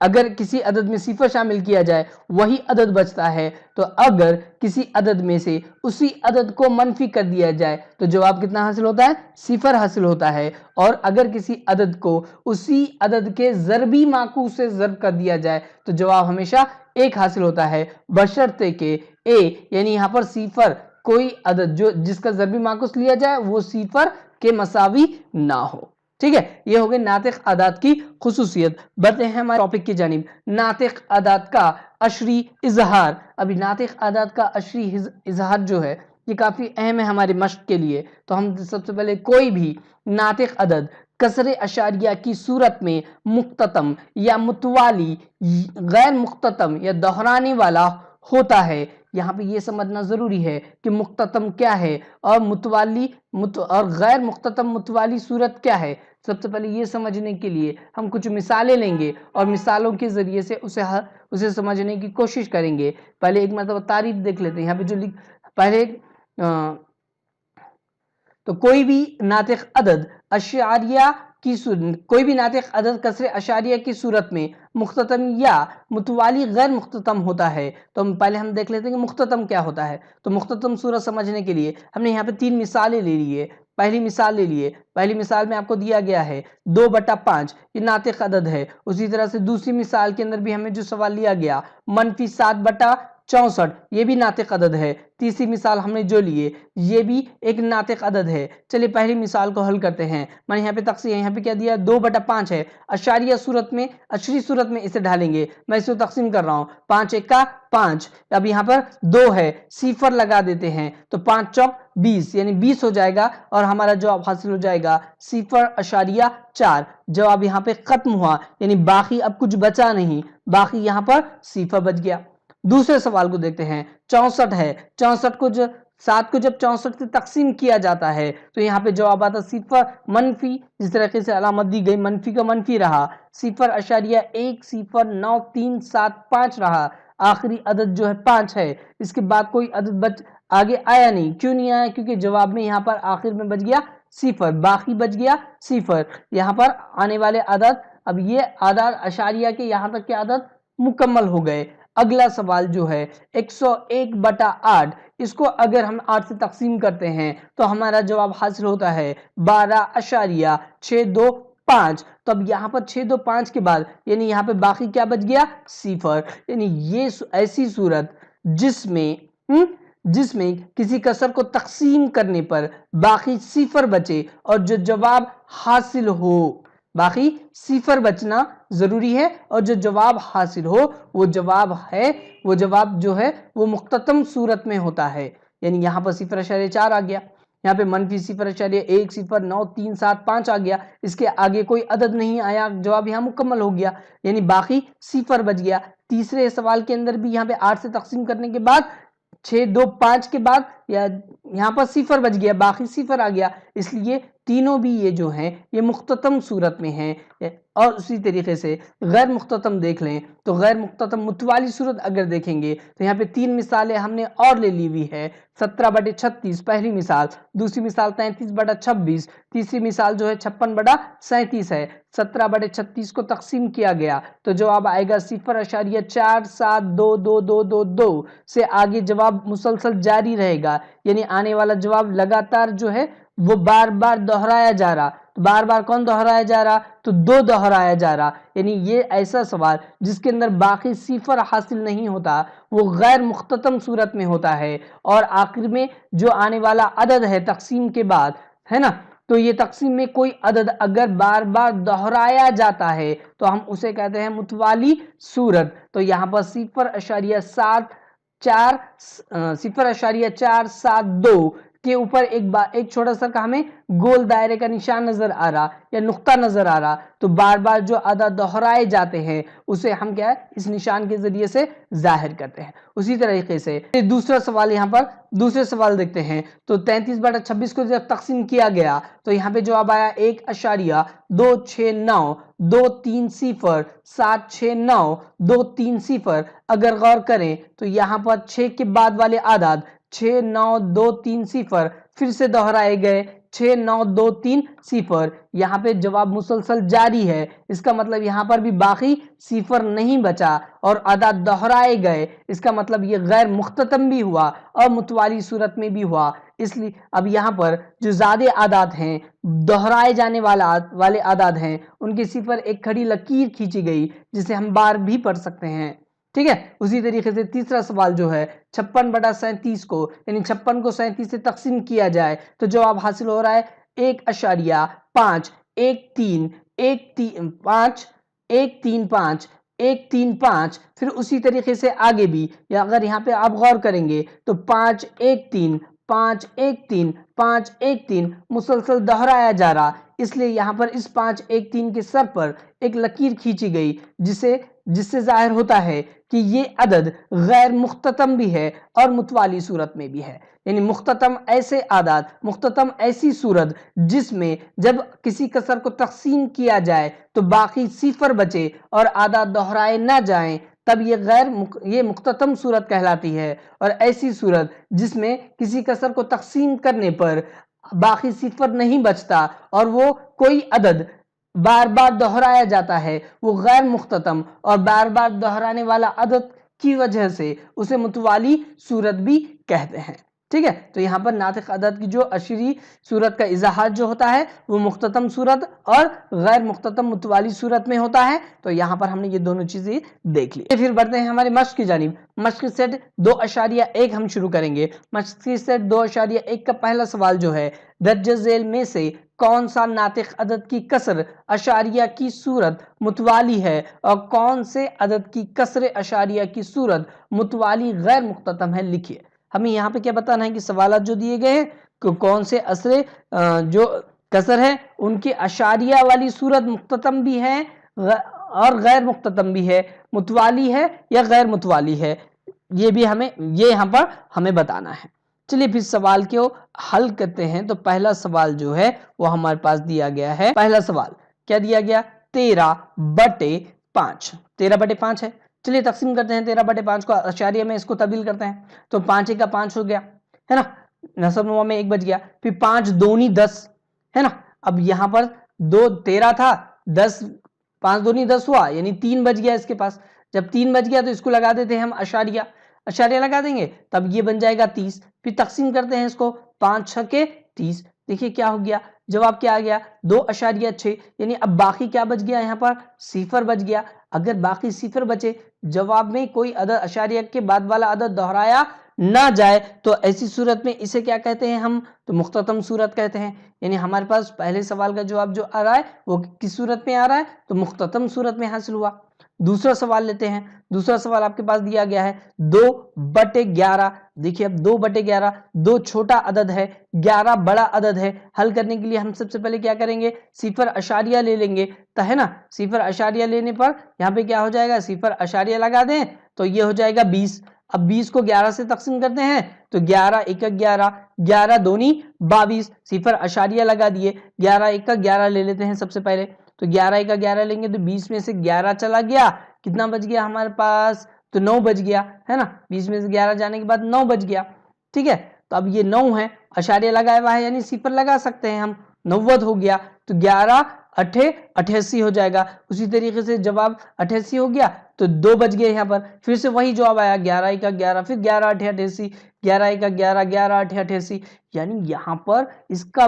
اگر کسی عدد میں صفر شامل کیا جائے وہی عدد بچتا ہے, تو اگر کسی عدد میں سے اسی عدد کو منفی کر دیا جائے تو جواب کتنا حاصل ہوتا ہے صفر حاصل ہوتا ہے. اور اگر کسی عدد کو اسی عدد کے ضربی معکوس سے ضرب کر دیا جائے تو جواب ہمیشہ 1 حاصل ہوتا ہے, بشرطے کہ اے یعنی یہاں پر صفر کوئی عدد جس کا ضربی معکوس لیا جائے وہ صفر کے مساوی نہ ہو. ٹھیک ہے, یہ ہو گئے ناطق اعداد کی خصوصیت. بڑھتے ہیں ہمارے ٹاپک کی جانب, ناطق اعداد کا عشری اظہار. ابھی ناطق اعداد کا عشری اظہار جو ہے یہ کافی اہم ہے ہمارے مشق کے لیے. تو ہم سب سے پہلے کوئی بھی ناطق عدد کسر اشاریہ کی صورت میں مختتم یا متوالی غیر مختتم یا دہرانے والا ہوتا ہے. یہاں پہ یہ سمجھنا ضروری ہے کہ مختتم کیا ہے اور متوالی اور غیر مختتم متوالی صورت کیا ہے. سب سے پہلے یہ سمجھنے کے لیے ہم کچھ مثالیں لیں گے اور مثالوں کے ذریعے سے اسے سمجھنے کی کوشش کریں گے. پہلے ایک مرتبہ تعریف دیکھ لیتے ہیں. یہاں پہ جو پہلے تو کوئی بھی ناطق عدد اشاریہ کوئی بھی ناطق عدد کسر اشاریہ کی صورت میں مختتم یا متوالی غیر مختتم ہوتا ہے. تو پہلے ہم دیکھ لیتے ہیں کہ مختتم کیا ہوتا ہے. تو مختتم صورت سمجھنے کے لیے ہم نے یہاں پہ 3 مثالیں لے لیے. پہلی مثال لے لیے, پہلی مثال میں آپ کو دیا گیا ہے 2/5 یہ ناطق عدد ہے. اسی طرح سے دوسری مثال کے اندر بھی ہمیں جو سوال لیا گیا -7/64 یہ بھی ناطق عدد ہے. تیسری مثال ہم نے جو لیے یہ بھی ایک ناطق عدد ہے. چلیے پہلی مثال کو حل کرتے ہیں. میں یہاں پہ تقسیم یہاں پہ کیا دیا 2/5 ہے, اشاریہ صورت میں عشری صورت میں اسے ڈھالیں گے. میں اسے تقسیم کر رہا ہوں 5 1 کا 5. اب یہاں پر 2 ہے, صفر لگا دیتے ہیں تو 5 چوک 20 یعنی 20 ہو جائے گا اور ہمارا جواب حاصل ہو جائے گا 0.4. جواب یہاں پہ ختم ہوا, یعنی باقی اب کچھ بچا نہیں, باقی یہاں پر صفر بچ گیا. دوسرے سوال کو دیکھتے ہیں. 64 ہے, 7 کو جب 64 سے تقسیم کیا جاتا ہے تو یہاں پہ جواب آتا صفر منفی, جس طریقے سے علامت دی گئی منفی کا منفی رہا, 0.109375 رہا. آخری عدد جو ہے 5 ہے, اس کے بعد کوئی عدد آگے آیا نہیں. کیوں نہیں آیا؟ کیونکہ جواب میں یہاں پر آخر میں بچ گیا صفر, باقی بچ گیا صفر. یہاں پر آنے والے عدد, اب یہ اعداد اشاریہ کے یہاں تک کے عدد مکمل ہو گئے. اگلا سوال جو ہے 101/8, اس کو اگر ہم 8 سے تقسیم کرتے ہیں تو ہمارا جواب حاصل ہوتا ہے 12.625. تو اب یہاں پر 625 کے بعد یعنی یہاں پہ باقی کیا بچ گیا صفر. یعنی یہ ایسی صورت جس میں کسی کسر کو تقسیم کرنے پر باقی صفر بچے اور جو جواب حاصل ہو, باقی صفر بچنا ضروری ہے اور جو جواب حاصل ہو وہ جواب جو ہے وہ مختتم صورت میں ہوتا ہے. یعنی یہاں پر 0.4 آ گیا, یہاں پہ منفی 0.109375 آ گیا. اس کے آگے کوئی عدد نہیں آیا, جواب یہاں مکمل ہو گیا, یعنی باقی صفر بچ گیا. تیسرے سوال کے اندر بھی یہاں پہ 8 سے تقسیم کرنے کے بعد 625 کے بعد یہاں پر صفر بچ گیا, باقی صفر آ گیا, اس لیے تینوں بھی یہ جو ہیں یہ مختتم صورت میں ہیں. اور اسی طریقے سے غیر مختتم دیکھ لیں تو غیر مختتم متوالی صورت اگر دیکھیں گے تو یہاں پہ 3 مثالیں ہم نے اور لے لی ہوئی ہے. 17/36 پہلی مثال، دوسری مثال 33/26، تیسری مثال جو ہے 56/37 ہے. 17/36 کو تقسیم کیا گیا تو جواب آئے گا 0.472222 سے آگے جواب مسلسل جاری رہے گا، یعنی آنے والا جواب لگاتار جو ہے وہ بار بار دہرایا جا رہا. تو بار بار کون دہرایا جا رہا؟ تو 2 دہرایا جا رہا. یعنی یہ ایسا سوال جس کے اندر باقی صفر حاصل نہیں ہوتا وہ غیر مختتم صورت میں ہوتا ہے. اور آخر میں جو آنے والا عدد ہے تقسیم کے بعد، ہے نا، تو یہ تقسیم میں کوئی عدد اگر بار بار دہرایا جاتا ہے تو ہم اسے کہتے ہیں متوالی صورت. تو یہاں پر 0.472 کے اوپر ایک چھوٹا سا ہمیں گول دائرے کا نشان نظر آ رہا یا نقطہ نظر آ رہا. تو بار بار جو عدد دہرائے جاتے ہیں اسے ہم کیا ہے اس نشان کے ذریعے سے ظاہر کرتے ہیں. اسی طریقے سے دوسرا سوال، یہاں پر دوسرے سوال دیکھتے ہیں. تو 33/26 کو جب تقسیم کیا گیا تو یہاں پہ جواب آیا 1.26923076923. اگر غور کریں تو یہاں پر 6 کے بعد والے اعداد 69230 پھر سے دہرائے گئے 6923. یہاں پہ جواب مسلسل جاری ہے، اس کا مطلب یہاں پر بھی باقی صفر نہیں بچا اور اعداد دہرائے گئے. اس کا مطلب یہ غیر مختتم بھی ہوا اور متوالی صورت میں بھی ہوا. اس لیے اب یہاں پر جو زیادہ اعداد ہیں، دہرائے جانے والے اعداد ہیں، ان کے صفر ایک کھڑی لکیر کھینچی گئی جسے ہم بار بھی پڑھ سکتے ہیں. ٹھیک ہے. اسی طریقے سے تیسرا سوال جو ہے 56/37 کو، یعنی 56 کو 37 سے تقسیم کیا جائے تو جواب حاصل ہو رہا ہے 1.5135135 پھر اسی طریقے سے آگے بھی. یا اگر یہاں پہ آپ غور کریں گے تو 513 مسلسل دہرایا جا رہا. اس لیے یہاں پر اس 513 کے سر پر ایک لکیر کھینچی گئی جس سے ظاہر ہوتا ہے کہ یہ عدد غیر مختتم بھی ہے اور متوالی صورت میں بھی ہے. یعنی مختتم ایسے اعداد، مختتم ایسی صورت جس میں جب کسی کسر کو تقسیم کیا جائے تو باقی صفر بچے اور اعداد دہرائے نہ جائیں، تب یہ مختتم صورت کہلاتی ہے. اور ایسی صورت جس میں کسی کسر کو تقسیم کرنے پر باقی صفر نہیں بچتا اور وہ کوئی عدد بار بار دہرایا جاتا ہے وہ غیر مختتم اور بار بار دہرانے والا عدد کی وجہ سے اسے متوالی صورت بھی کہتے ہیں. ٹھیک ہے. تو یہاں پر ناطق عدد کی جو اشری صورت کا اظہار جو ہوتا ہے وہ مختتم صورت اور غیر مختتم متوالی صورت میں ہوتا ہے. تو یہاں پر ہم نے یہ دونوں چیزیں دیکھ لی. پھر بڑھتے ہیں ہمارے مشق کی جانب. مشق سیٹ 2.1 ہم شروع کریں گے. مشق سیٹ 2.1 کا پہلا سوال جو ہے درج ذیل میں سے کون سا ناطق عدد کی کسر اشاریہ کی صورت متوالی ہے اور کون سے عدد کی کسر اشاریہ کی صورت متوالی غیر مختتم ہے؟ لکھیے. ہمیں یہاں پہ کیا بتانا ہے کہ سوالات جو دیے گئے ہیں کہ کون سے جو کسر ہے ان کی اشاریہ والی صورت مختتم بھی ہے اور غیر مختتم بھی ہے، متوالی ہے یا غیر متوالی ہے، یہ یہاں پر ہمیں بتانا ہے. چلیے پھر سوال کو حل کرتے ہیں. تو پہلا سوال جو ہے وہ ہمارے پاس دیا گیا ہے. پہلا سوال کیا دیا گیا؟ 13/5. 13/5 ہے. چلیے تقسیم کرتے ہیں 13/5 کو اشاریہ میں، اس کو تبدیل کرتے ہیں. تو 5 کا 5 ہو گیا ہے نا، نصب نما میں 1 بچ گیا. پھر 5 دوانی 10 ہے نا. اب یہاں پر 13 تھا، 5 دوانی 10 ہوا یعنی 3 بچ گیا اس کے پاس. جب 3 بچ گیا تو اس کو لگا دیتے ہیں ہم اشاریہ لگا دیں گے، تب یہ بن جائے گا 30. پھر تقسیم کرتے ہیں اس کو 5 6 کے 30. دیکھیے کیا ہو گیا، جواب کیا آ گیا 2.6. یعنی اب باقی کیا بچ گیا؟ یہاں پر صفر بچ گیا. اگر باقی صفر بچے، جواب میں کوئی عدد اشاریہ کے بعد والا عدد دہرایا نہ جائے تو ایسی صورت میں اسے کیا کہتے ہیں ہم؟ تو مختتم صورت کہتے ہیں. یعنی ہمارے پاس پہلے سوال کا جواب جو آ رہا ہے وہ کس صورت میں آ رہا ہے؟ تو مختتم صورت میں حاصل ہوا. دوسرا سوال لیتے ہیں. دوسرا سوال آپ کے پاس دیا گیا ہے 2/11. دیکھیے اب 2/11 2 چھوٹا عدد ہے، 11 بڑا عدد ہے. حل کرنے کے لیے ہم سب سے پہلے کیا کریں گے؟ صفر اشاریہ لے لیں گے ہے نا. صفر اشاریہ لینے پر یہاں پہ کیا ہو جائے گا؟ صفر اشاریہ لگا دیں تو یہ ہو جائے گا 20. अब 20 को 11 से तकसीम करते हैं तो 11 1 11, 11 दूनी 22, सिफर अशारिया लगा दिए, 11 1 11 ले लेते हैं सबसे पहले, तो 11 1 11 लेंगे तो 20 में से 11 चला गया, कितना बच गया हमारे पास, तो 9 बच गया, है ना, 20 में से 11 जाने के बाद 9 बच गया, ठीक है। तो अब ये 9 है, अशारिया लगाया हुआ है यानी सिफर लगा सकते हैं हम, 90 हो गया, तो 11 8 88 हो जाएगा। उसी तरीके से जवाब 88 हो गया तो 2 बच गए यहाँ पर, फिर से वही जवाब आया 11 1 11, फिर 11 8 88, 11 1 11, 11 8 88, यानी यहाँ पर इसका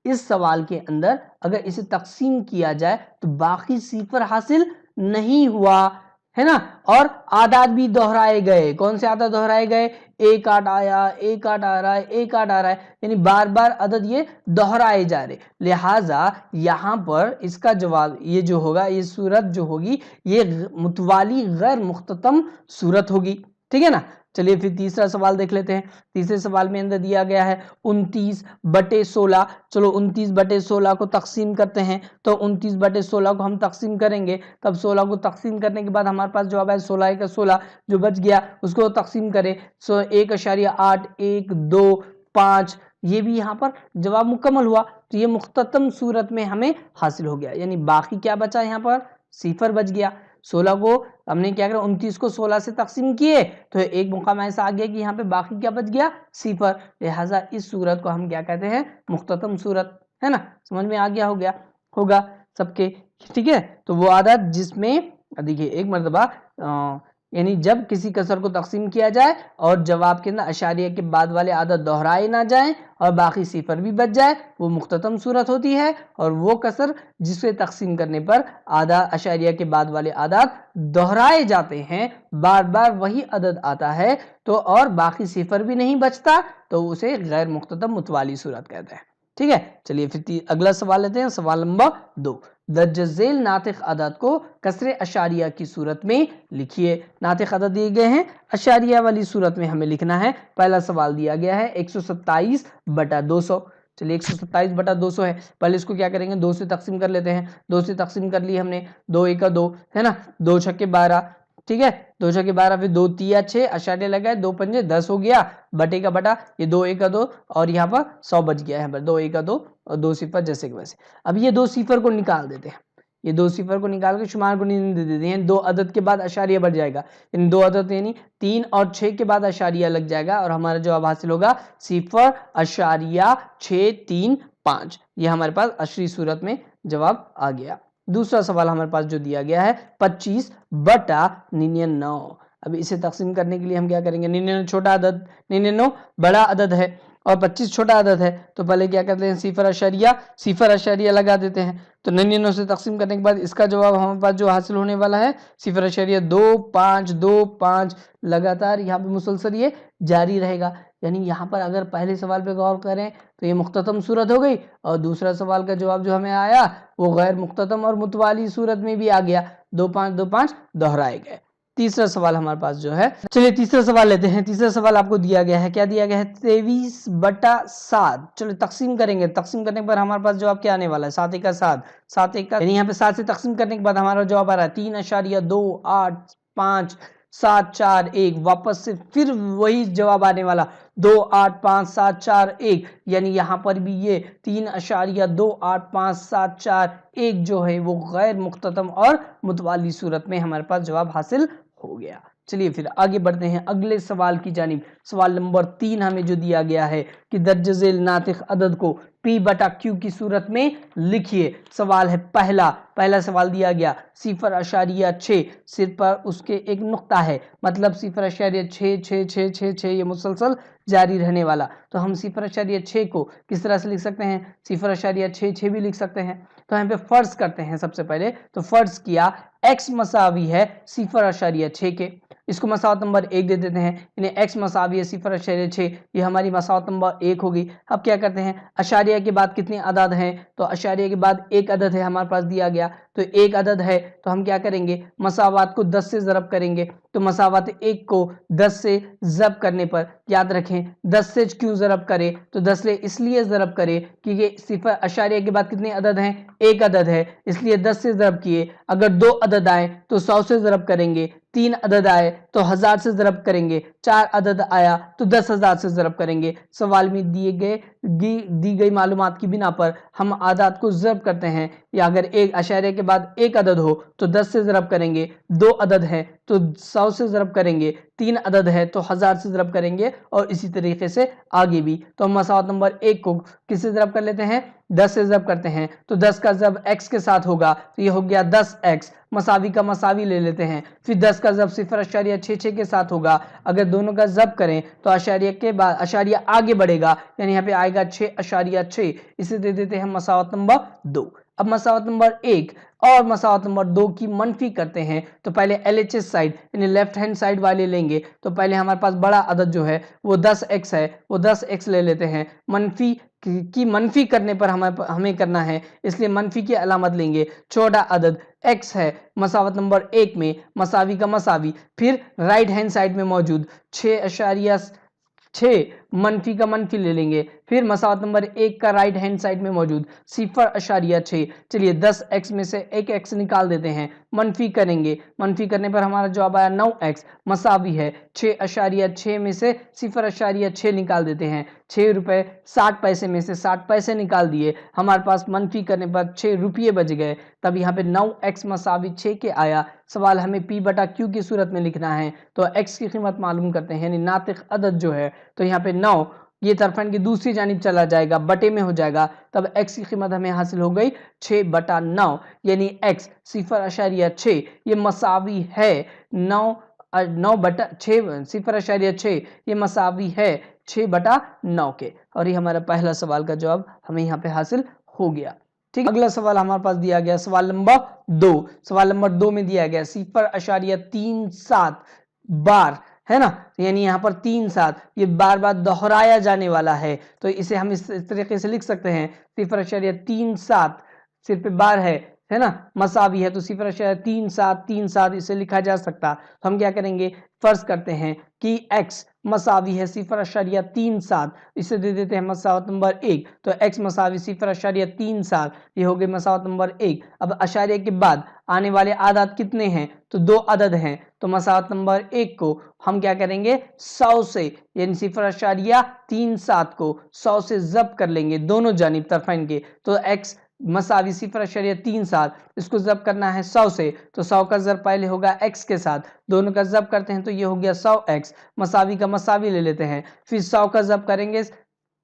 इस सवाल के अंदर अगर इसे तकसीम किया जाए तो बाकी सिफर हासिल नहीं हुआ, है ना, और आदाद भी दोहराए गए। कौन से आदाद दोहराए गए, 1 8 आया, 1 8 आ रहा है, 1 8 आ रहा है, यानी बार बार अदद ये दोहराए जा रहे, लिहाजा यहाँ पर इसका जवाब ये जो होगा, ये सूरत जो होगी ये मुतवाली गैर मुख्ततम सूरत होगी, ठीक है ना। चलिए फिर तीसरा सवाल देख लेते हैं। तीसरे सवाल में अंदर दिया गया है 29/16, चलो 29/16 को तकसीम करते हैं, तो 29/16 को हम तकसीम करेंगे, तब 16 को तकसीम करने के बाद हमारे पास जवाब है 16 1 16, जो बच गया उसको तकसीम करें, 1.8 1 2 5, ये भी यहाँ पर जवाब मुकम्मल हुआ, तो ये मुख्ततम सूरत में हमें हासिल हो गया, यानी बाकी क्या बचा यहाँ पर, सिफर बच गया। 16 को हमने क्या करा, 29 को 16 से तकसीम किए तो एक मुकाम ऐसा आ गया कि यहाँ पे बाकी क्या बच गया, सिफर, लिहाजा इस सूरत को हम क्या कहते हैं, मुख्ततम सूरत, है ना। समझ में आ गया होगा सबके, ठीक है। तो वो आदत जिसमें देखिए एक मरतबा यानी जब किसी कसर को तकसीम किया जाए और जवाब के अंदर अशारिया के बाद वाले आदत दोहराए ना जाएं और बाकी सिफर भी बच जाए, वो मुख्ततम सूरत होती है, और वो कसर जिसे तकसीम करने पर आदा अशारिया के बाद वाले आदात दोहराए जाते हैं, बार बार वही अदद आता है, तो और बाकी सिफर भी नहीं बचता, तो उसे गैर मुख्ततम मुतवाली सूरत कहते हैं, ठीक है। चलिए फिर अगला सवाल लेते हैं, सवाल नंबर 2, दर्जज़ेल नातिक अदद को कसरे अशारिया की सूरत में लिखिए। नातिक अदद दिए गए हैं, अशारिया वाली सूरत में हमें लिखना है। पहला सवाल दिया गया है 127/200, चलिए 127/200 है, पहले इसको क्या करेंगे, 2 से तकसीम कर लेते हैं, 2 से तकसीम कर लिए हमने, 2 1 2, है ना, 2 6 12, ठीक है, 2 6 12, फिर 2 3 6, अशारिया लगाए, 2 5 10 हो गया, बटे का बटा, ये 2 1 2, और यहाँ पर 100 बच गया, यहाँ पर 2 1 2 और 2 सिफर जैसे कि वैसे। अब ये 2 सिफर को निकाल देते हैं, ये 2 सिफर को निकाल के शुमार को नहीं दे देते हैं, 2 अदद के बाद अशारिया बढ़ जाएगा, इन 2 अदद यानी 3 और 6 के बाद अशारिया लग जाएगा, और हमारा जवाब हासिल होगा 0.635, ये हमारे पास अशरी सूरत में जवाब आ गया। दूसरा सवाल हमारे पास जो दिया गया है 25/99, अब इसे तकसीम करने के लिए हम क्या करेंगे, 99 छोटा अदद, 99 बड़ा अदद है और 25 छोटा अदद है, तो पहले क्या करते हैं, सिफर अशारिया लगा देते हैं, तो 99 से तकसीम करने के बाद इसका जवाब हमारे पास जो हासिल होने वाला है 0.2 5 2 5, लगातार यहाँ पे मुसलसल ये जारी रहेगा, यानी यहाँ पर अगर पहले सवाल पे गौर करें तो ये मुख्ततम सूरत हो गई, और दूसरा सवाल का जवाब जो हमें आया वो गैर मुख्ततम और मुतवाली सूरत में भी आ गया, 2 5 2 5 दोहराए गए। तीसरा सवाल हमारे पास जो है, चलिए तीसरा सवाल लेते हैं। तीसरा सवाल आपको दिया गया है, क्या दिया गया है, 23/7, चलो तकसीम करेंगे, तकसीम करने पर हमारे पास जवाब क्या आने वाला है, 7 1 7, 7 1, यानी यहाँ पे 7 से तकसीम करने के बाद हमारा जवाब आ रहा है 3.2855741, वापस से फिर वही जवाब आने वाला 2855741, यानी यहाँ पर भी ये 3.2855741 जो है वो गैर मुख्ततम और मुतवाली सूरत में हमारे पास जवाब हासिल हो गया। चलिए फिर आगे बढ़ते हैं अगले सवाल की जानिब। सवाल नंबर 3 हमें जो दिया गया है कि दर्जज़ेल नातिक अदद को P/Q की सूरत में लिखिए। सवाल है पहला सवाल दिया गया 0.6, सिर पर उसके एक नुक्ता है, मतलब 0.6 ये मुसलसल जारी रहने वाला, तो हम 0.6 को किस तरह से लिख सकते हैं, 0.6 भी लिख सकते हैं। तो यहाँ पे फर्ज करते हैं, सबसे पहले तो फर्ज किया x मसावी है 0.6 के, इसको मसावत नंबर 1 दे देते हैं, यानी x मसावी है 0.6, ये हमारी मसावत नंबर 1 होगी। अब क्या करते हैं, अशारिया के बाद कितने अदद हैं, तो अशारिया के बाद एक अदद है हमारे पास दिया गया, तो एक अदद है, तो हम क्या करेंगे, मसावात को 10 से ज़रब करेंगे, तो मसावात 1 को 10 से ज़रब करने पर याद रखें 10 से क्यों ज़रब करें, तो 10 से इसलिए ज़रब करें क्योंकि सिफर अशारिया के बाद कितने अदद हैं, एक अदद है, इसलिए 10 से ज़रब किए। अगर 2 अदद आए तो 100 से ज़रब करेंगे, 3 अदद आए तो 1000 से ज़रब करेंगे, 4 अदद आया तो 10,000 से ज़रब करेंगे। सवाल में दी गई मालूमात की बिना पर हम आदाद को ज़रब करते हैं, या अगर एक अशारिया के बाद एक अदद हो तो 10 से ज़रब करेंगे, 2 अदद हैं तो 100 से ज़रब करेंगे, 3 अदद है तो 1000 से ज़रब करेंगे, और इसी तरीके से आगे भी। तो हम मसावत नंबर 1 को किससे ज़रब कर लेते हैं, 10 से ज़रब करते हैं, तो 10 का ज़रब x के साथ होगा तो ये हो गया 10x, मसावी का मसावी ले लेते हैं, फिर 10 का ज़रब 0.66 के साथ होगा। अगर दोनों का ज़रब करें तो अशारिया के बाद अशारिया आगे बढ़ेगा, यानी यहाँ पे आएगा 6.6, इसे दे देते हैं मसावत नंबर 2। अब मसावत नंबर 1 और मसावत नंबर 2 की मनफी करते हैं, तो पहले LHS साइड यानी लेफ्ट हैंड साइड वाले लेंगे। तो पहले हमारे पास बड़ा अदद जो है वो 10x है, वो 10x ले लेते हैं। मनफी की मनफी करने पर हमें करना है, इसलिए मनफी की अलामत लेंगे। छोटा अदद x है मसावत नंबर 1 में, मसावी का मसावी, फिर राइट हैंड साइड में मौजूद 6.6 मनफी का मनफी ले लेंगे, फिर मसावत नंबर 1 का राइट हैंड साइड में मौजूद 0.6। चलिए 10x में से एक x निकाल देते हैं, मनफी करेंगे, मनफी करने पर हमारा जवाब आया 9x, मसावी है 6.6 में से 0.6 निकाल देते हैं, 6 रुपए 60 पैसे में से 60 पैसे निकाल दिए, हमारे पास मनफी करने पर 6 रुपये बच गए। तब यहाँ पे 9x मसावी 6 के आया। सवाल हमें p बटा q की सूरत में लिखना है, तो x की कीमत मालूम करते हैं, यानी नातिक अदद जो है, तो यहाँ पे 9 ये तरफन की दूसरी जानिब चला जाएगा, बटे में हो जाएगा, तब x की कीमत हमें हासिल हो गई 6/9, यानी x 0.6 ये मसावी है 0.6 ये मसावी है 6/9 के, और ये हमारा पहला सवाल का जवाब हमें यहाँ पे हासिल हो गया। ठीक, अगला सवाल हमारे पास दिया गया सवाल नंबर 2। सवाल नंबर 2 में दिया गया 0.37 बार है ना, यानी यहाँ पर 3-7 ये बार बार दोहराया जाने वाला है, तो इसे हम इस तरीके से लिख सकते हैं 0.37 सिर पे बार है ना, मसावी है तो 0.37 इसे लिखा जा सकता। तो हम क्या करेंगे, फर्ज करते हैं कि x मसावी है 0.37, इसे दे देते हैं मसावत नंबर 1, तो x मसावी 0.37 ये हो गई मसावत नंबर 1। अब अशारिया के बाद आने वाले आदाद कितने हैं, तो 2 अदद हैं, तो मसावत नंबर 1 को हम क्या करेंगे 100 से, यानी 0.37 को 100 से ज़ब्त कर लेंगे दोनों जानिब तरफैन के, तो x मसावी 0.37 इसको ज़ब्त करना है 100 से, तो 100 का ज़ब्त पहले होगा x के साथ, दोनों का ज़ब्त करते हैं तो ये हो गया 100x, मसावी का मसावी ले लेते हैं, फिर 100 का ज़ब्त करेंगे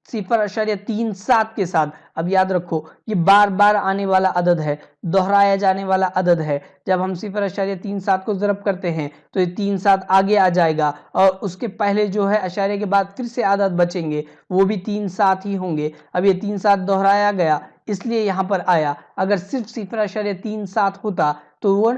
0.37 के साथ। अब याद रखो ये बार बार आने वाला अदद है, दोहराया जाने वाला अदद है, जब हम 0.37 को ज़रब करते हैं तो ये 37 आगे आ जाएगा, और उसके पहले जो है अशारे के बाद फिर से आदत बचेंगे वो भी 37 ही होंगे। अब ये 37 दोहराया गया इसलिए यहाँ पर आया, अगर सिर्फ 0.37 होता तो वो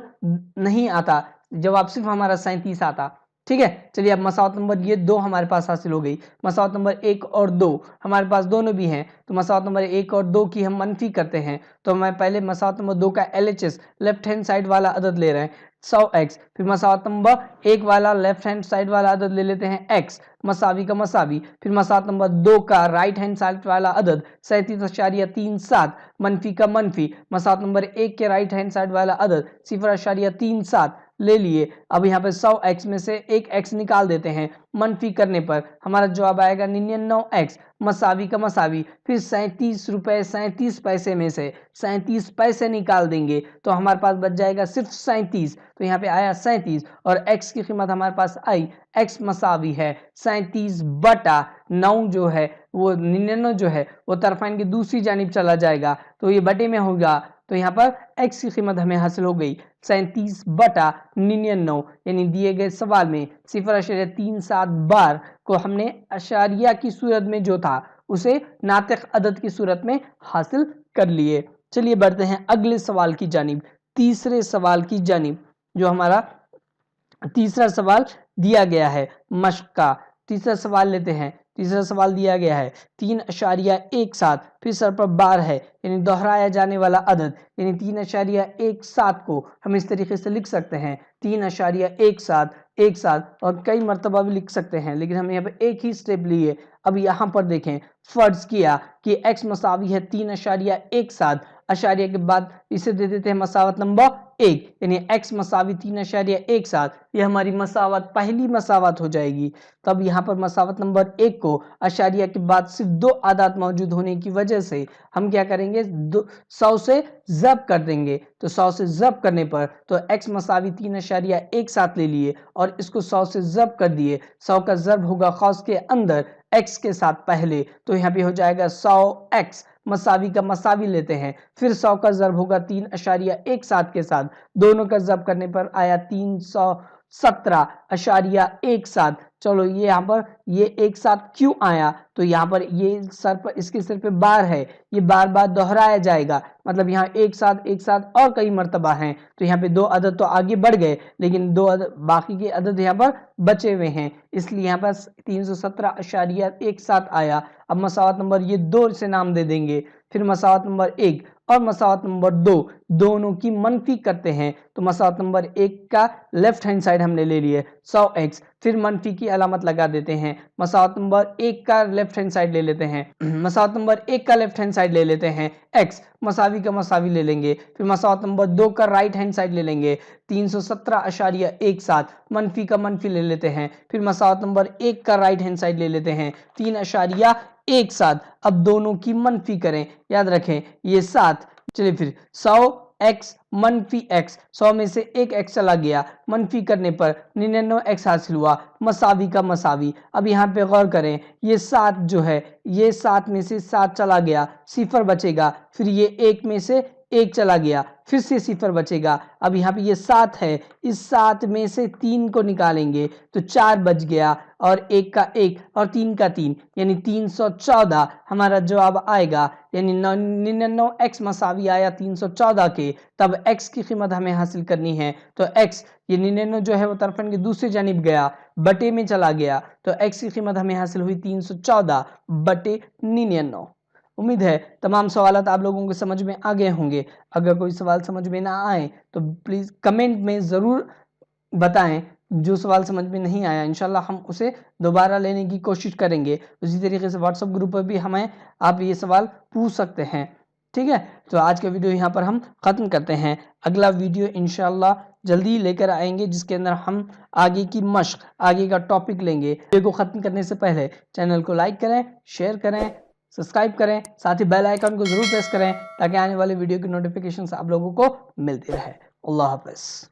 नहीं आता, जवाब सिर्फ हमारा 37 आता। ठीक है, चलिए अब मसावत नंबर ये 2 हमारे पास हासिल हो गई। मसावत नंबर 1 और 2 हमारे पास दोनों भी हैं, तो मसावत नंबर 1 और 2 की हम मनफी करते हैं, तो मैं पहले मसावत नंबर 2 का LHS लेफ्ट हैंड साइड वाला अदद ले रहे हैं 100x, फिर मसावत नंबर 1 वाला लेफ्ट हैंड साइड वाला अदद ले लेते हैं x मसावी का मसावी, फिर मसावत नंबर 2 का राइट हैंड साइड वाला अदद 37.37 मनफी का मनफी, मसावत नंबर 1 के राइट हैंड साइड वाला अदद 0.37 ले लिए। अब यहाँ पे 100x में से एक x निकाल देते हैं, मनफी करने पर हमारा जवाब आएगा 99x मसावी का मसावी, फिर 37 रुपए 37 पैसे में से 37 पैसे निकाल देंगे तो हमारे पास बच जाएगा सिर्फ 37, तो यहाँ पे आया 37 और x की कीमत हमारे पास आई, x मसावी है 37/9 जो है वो 99 जो है वो तरफाइन की दूसरी जानिब चला जाएगा, तो ये बटे में होगा, तो यहाँ पर x की कीमत हमें हासिल हो गई 37/99, यानी दिए गए सवाल में 0.37 बार को हमने अशारिया की सूरत में जो था उसे नातिक अदद की सूरत में हासिल कर लिए। चलिए बढ़ते हैं अगले सवाल की जानिब, तीसरे सवाल की जानिब, जो हमारा तीसरा सवाल दिया गया है मश्क का। तीसरा सवाल लेते हैं। तीसरा सवाल दिया गया है 3.17 फिर सर पर बार है, यानी दोहराया जाने वाला अदद, यानी 3.17 को हम इस तरीके से लिख सकते हैं 3.17 और कई मरतबा भी लिख सकते हैं, लेकिन हम यहाँ पे एक ही स्टेप लिए। अब यहाँ पर देखें, फर्ज किया कि x मसावी है 3.17, अशारिया के बाद इसे दे देते हैं मसावत नंबर 1 यानी x मसावी 3.17, ये हमारी मसावत पहली मसावत हो जाएगी। तब यहाँ पर मसावत नंबर 1 को अशारिया के बाद सिर्फ 2 आदात मौजूद होने की वजह से हम क्या करेंगे, 100 से ज़ब्त कर देंगे। तो 100 से ज़ब्त करने पर तो x मसावी 3.17 ले लिए और इसको 100 से ज़ब्त कर दिए। 100 का ज़ब्त होगा कौस के अंदर x के साथ पहले, तो यहाँ पे हो जाएगा 100x मसावी का मसावी लेते हैं, फिर 100 का ज़ब्त होगा 3.17 के साथ, दोनों का ज़ब्त करने पर आया 317.17। चलो ये यहाँ पर ये एक साथ क्यों आया, तो यहाँ पर ये सर पर इसके सिर पे बार है, ये बार बार दोहराया जाएगा, मतलब यहाँ एक साथ और कई मर्तबा हैं। तो यहाँ पे 2 अदद तो आगे बढ़ गए, लेकिन 2 अदद बाकी के अदद यहाँ पर बचे हुए हैं, इसलिए यहाँ पर 317.17 आया। अब मसावत नंबर ये 2 से नाम दे देंगे, फिर मसावत नंबर 1 और मसावत नंबर 2 दोनों की मनफी करते हैं। तो मसावत नंबर 1 का लेफ्ट हैंड साइड हमने ले लिए 100x, फिर मनफी की अलामत लगा देते हैं। मसावत नंबर 1 का लेफ्ट हैंड साइड ले लेते हैं, मसावत नंबर 1 का लेफ्ट हैंड साइड ले लेते हैं x, मसावी का मसावी ले लेंगे, फिर मसावत नंबर 2 का राइट हैंड साइड ले लेंगे 317.17, मनफी का मनफी ले लेते हैं, फिर मसावत नंबर 1 का राइट हैंड साइड ले लेते हैं 3.17। अब दोनों की मनफी करें, याद रखें ये 7। चलिए फिर 100x मनफी x, 100 में से एक x चला गया, मनफी करने पर 99x हासिल हुआ, मसावी का मसावी। अब यहाँ पे गौर करें, ये 7 जो है, ये 7 में से 7 चला गया, सिफर बचेगा, फिर ये 1 में से 1 चला गया, फिर से सिफर बचेगा। अब यहाँ पे ये 7 है, इस 7 में से 3 को निकालेंगे तो 4 बच गया, और 1 का 1 और 3 का 3 यानी 314 हमारा जवाब आएगा, यानी 99x मसावी आया 314 के। तब x की कीमत हमें हासिल करनी है, तो x ये 99 जो है वो तरफन की दूसरी जानिब गया, बटे में चला गया, तो x की कीमत हमें हासिल हुई 314 बटे 99। उम्मीद है तमाम सवालात आप लोगों को समझ में आ गए होंगे। अगर कोई सवाल समझ में ना आए तो प्लीज़ कमेंट में ज़रूर बताएं, जो सवाल समझ में नहीं आया इंशाल्लाह हम उसे दोबारा लेने की कोशिश करेंगे। उसी तरीके से व्हाट्सएप ग्रुप पर भी हमें आप ये सवाल पूछ सकते हैं, ठीक है। तो आज का वीडियो यहाँ पर हम ख़त्म करते हैं, अगला वीडियो इंशाल्लाह जल्दी लेकर आएंगे, जिसके अंदर हम आगे की मश्क, आगे का टॉपिक लेंगे। वीडियो को ख़त्म करने से पहले चैनल को लाइक करें, शेयर करें, सब्सक्राइब करें, साथ ही बेल आइकन को ज़रूर प्रेस करें ताकि आने वाले वीडियो की नोटिफिकेशन आप लोगों को मिलती रहे। अल्लाह हाफ़िज़।